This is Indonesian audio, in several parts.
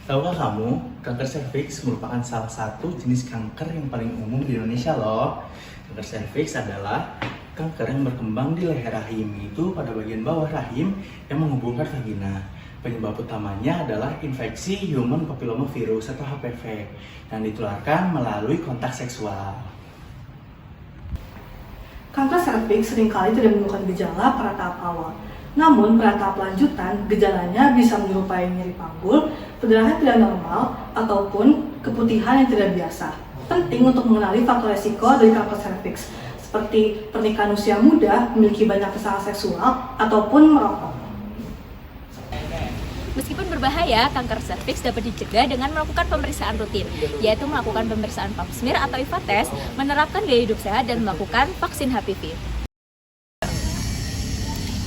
Tahukah kamu, kanker serviks merupakan salah satu jenis kanker yang paling umum di Indonesia loh. Kanker serviks adalah kanker yang berkembang di leher rahim, itu pada bagian bawah rahim yang menghubungkan vagina. Penyebab utamanya adalah infeksi human papillomavirus atau HPV yang ditularkan melalui kontak seksual. Kanker serviks seringkali tidak menunjukkan gejala pada tahap awal. Namun, pada tahap lanjutan, gejalanya bisa menyerupai nyeri panggul, perdarahan tidak normal, ataupun keputihan yang tidak biasa. Penting untuk mengenali faktor resiko dari kanker serviks, seperti pernikahan usia muda, memiliki banyak pasangan seksual, ataupun merokok. Meskipun berbahaya, kanker serviks dapat dicegah dengan melakukan pemeriksaan rutin, yaitu melakukan pemeriksaan pap smear atau IVA test, menerapkan gaya hidup sehat, dan melakukan vaksin HPV.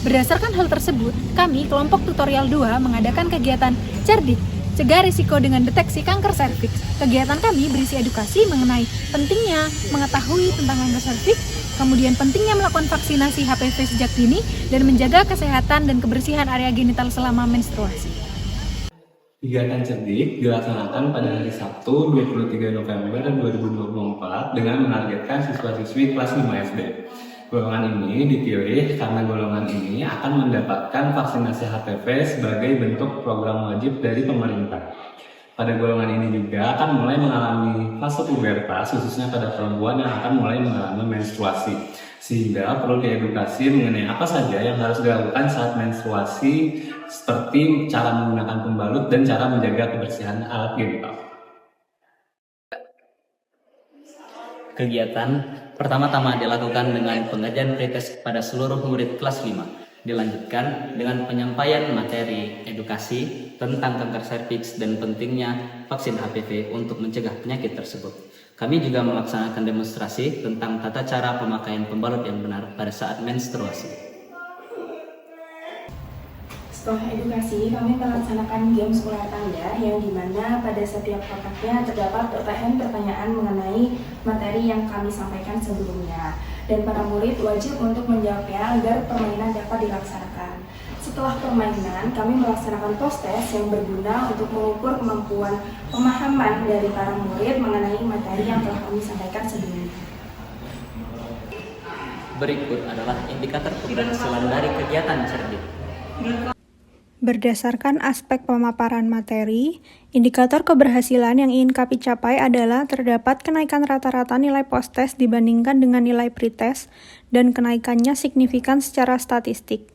Berdasarkan hal tersebut, kami, kelompok tutorial 2, mengadakan kegiatan Cerdik, Cegah Risiko dengan Deteksi Kanker Serviks. Kegiatan kami berisi edukasi mengenai pentingnya mengetahui tentang kanker serviks, kemudian pentingnya melakukan vaksinasi HPV sejak dini, dan menjaga kesehatan dan kebersihan area genital selama menstruasi. Kegiatan cerdik dilaksanakan pada hari Sabtu 23 November 2024 dengan menargetkan siswa-siswi kelas 5 SD. Golongan ini dipilih karena golongan ini akan mendapatkan vaksinasi HPV sebagai bentuk program wajib dari pemerintah. Pada golongan ini juga akan mulai mengalami fase pubertas, khususnya pada perempuan yang akan mulai mengalami menstruasi. Sehingga perlu diedukasi mengenai apa saja yang harus dilakukan saat menstruasi, seperti cara menggunakan pembalut dan cara menjaga kebersihan alat genital. Kegiatan pertama-tama dilakukan dengan pengajian pretest pada seluruh murid kelas 5. Dilanjutkan dengan penyampaian materi edukasi tentang kanker serviks dan pentingnya vaksin HPV untuk mencegah penyakit tersebut. Kami juga melaksanakan demonstrasi tentang tata cara pemakaian pembalut yang benar pada saat menstruasi. Setelah edukasi, kami melaksanakan games ular tanda yang dimana pada setiap kotaknya terdapat pertanyaan-pertanyaan mengenai materi yang kami sampaikan sebelumnya. Dan para murid wajib untuk menjawabnya agar permainan dapat dilaksanakan. Setelah permainan, kami melaksanakan post-test yang berguna untuk mengukur kemampuan pemahaman dari para murid mengenai materi yang telah kami sampaikan sebelumnya. Berikut adalah indikator keberhasilan dari kegiatan cerdik. Berdasarkan aspek pemaparan materi, indikator keberhasilan yang ingin kami capai adalah terdapat kenaikan rata-rata nilai post-test dibandingkan dengan nilai pretest dan kenaikannya signifikan secara statistik.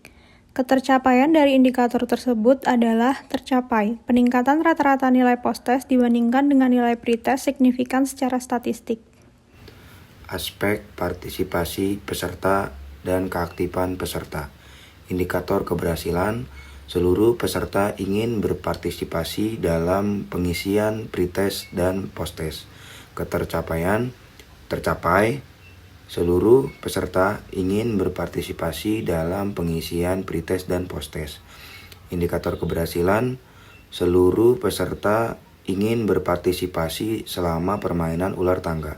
Ketercapaian dari indikator tersebut adalah tercapai peningkatan rata-rata nilai post-test dibandingkan dengan nilai pretest signifikan secara statistik. Aspek partisipasi peserta dan keaktifan peserta. Indikator keberhasilan, seluruh peserta ingin berpartisipasi dalam pengisian pretest dan posttest. Ketercapaian, tercapai, seluruh peserta ingin berpartisipasi dalam pengisian pretest dan posttest. Indikator keberhasilan, seluruh peserta ingin berpartisipasi selama permainan ular tangga.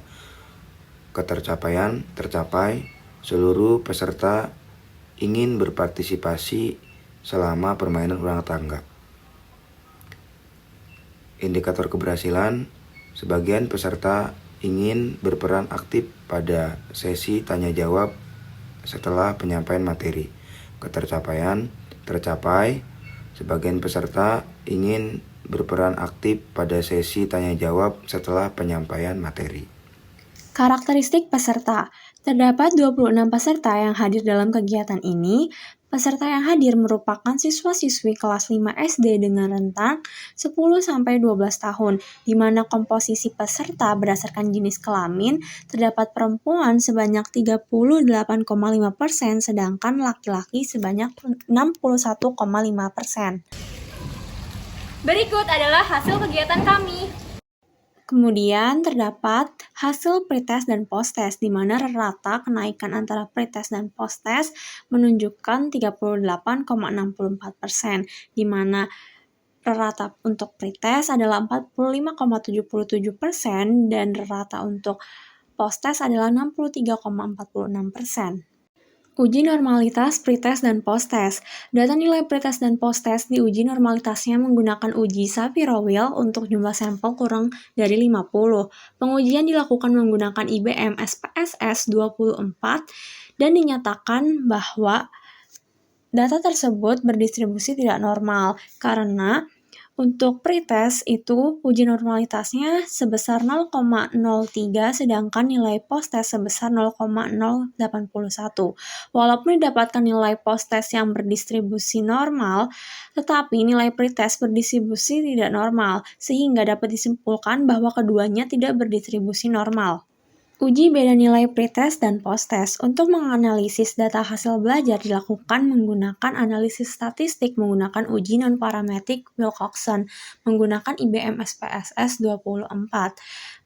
Ketercapaian, tercapai, seluruh peserta ingin berpartisipasi selama permainan ular tangga. Indikator keberhasilan, sebagian peserta ingin berperan aktif pada sesi tanya jawab setelah penyampaian materi. Ketercapaian, tercapai, sebagian peserta ingin berperan aktif pada sesi tanya jawab setelah penyampaian materi. Karakteristik peserta. Terdapat 26 peserta yang hadir dalam kegiatan ini. Peserta yang hadir merupakan siswa-siswi kelas 5 SD dengan rentang 10-12 tahun, di mana komposisi peserta berdasarkan jenis kelamin terdapat perempuan sebanyak 38,5%, sedangkan laki-laki sebanyak 61,5%. Berikut adalah hasil kegiatan kami. Kemudian terdapat hasil pretest dan posttest, di mana rata kenaikan antara pretest dan posttest menunjukkan 38,64%, di mana rata untuk pretest adalah 45,77% dan rata untuk posttest adalah 63,46%. Uji normalitas pretest dan posttest. Data nilai pretest dan posttest diuji normalitasnya menggunakan uji Shapiro-Wilk untuk jumlah sampel kurang dari 50. Pengujian dilakukan menggunakan IBM SPSS 24 dan dinyatakan bahwa data tersebut berdistribusi tidak normal karena untuk pretest itu uji normalitasnya sebesar 0,03 sedangkan nilai posttest sebesar 0,081. Walaupun didapatkan nilai posttest yang berdistribusi normal, tetapi nilai pretest berdistribusi tidak normal sehingga dapat disimpulkan bahwa keduanya tidak berdistribusi normal. Uji beda nilai pretest dan posttest. Untuk menganalisis data hasil belajar dilakukan menggunakan analisis statistik menggunakan uji non-parametric Wilcoxon menggunakan IBM SPSS 24.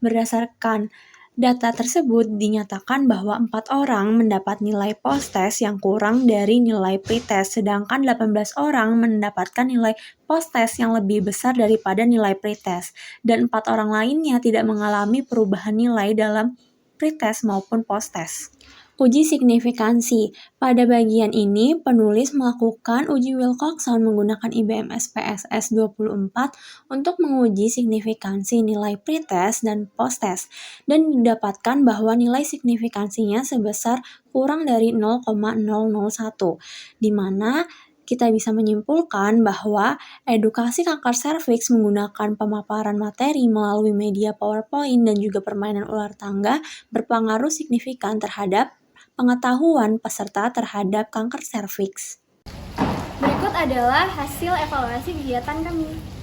Berdasarkan data tersebut dinyatakan bahwa 4 orang mendapat nilai posttest yang kurang dari nilai pretest, sedangkan 18 orang mendapatkan nilai posttest yang lebih besar daripada nilai pretest, dan 4 orang lainnya tidak mengalami perubahan nilai dalam pretest maupun posttest. Uji signifikansi. Pada bagian ini, penulis melakukan uji Wilcoxon menggunakan IBM SPSS 24 untuk menguji signifikansi nilai pretest dan posttest, dan didapatkan bahwa nilai signifikansinya sebesar kurang dari 0,001, di mana kita bisa menyimpulkan bahwa edukasi kanker serviks menggunakan pemaparan materi melalui media PowerPoint dan juga permainan ular tangga berpengaruh signifikan terhadap pengetahuan peserta terhadap kanker serviks. Berikut adalah hasil evaluasi kegiatan kami.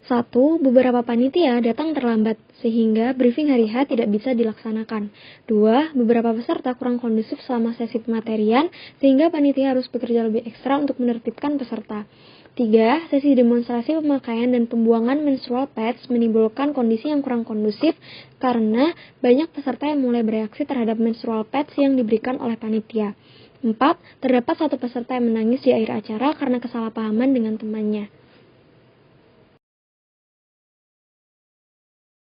1. Beberapa panitia datang terlambat, sehingga briefing hari H tidak bisa dilaksanakan. 2. Beberapa peserta kurang kondusif selama sesi pematerian, sehingga panitia harus bekerja lebih ekstra untuk menertibkan peserta. 3. Sesi demonstrasi pemakaian dan pembuangan menstrual pads menimbulkan kondisi yang kurang kondusif karena banyak peserta yang mulai bereaksi terhadap menstrual pads yang diberikan oleh panitia. 4. Terdapat satu peserta yang menangis di akhir acara karena kesalahpahaman dengan temannya.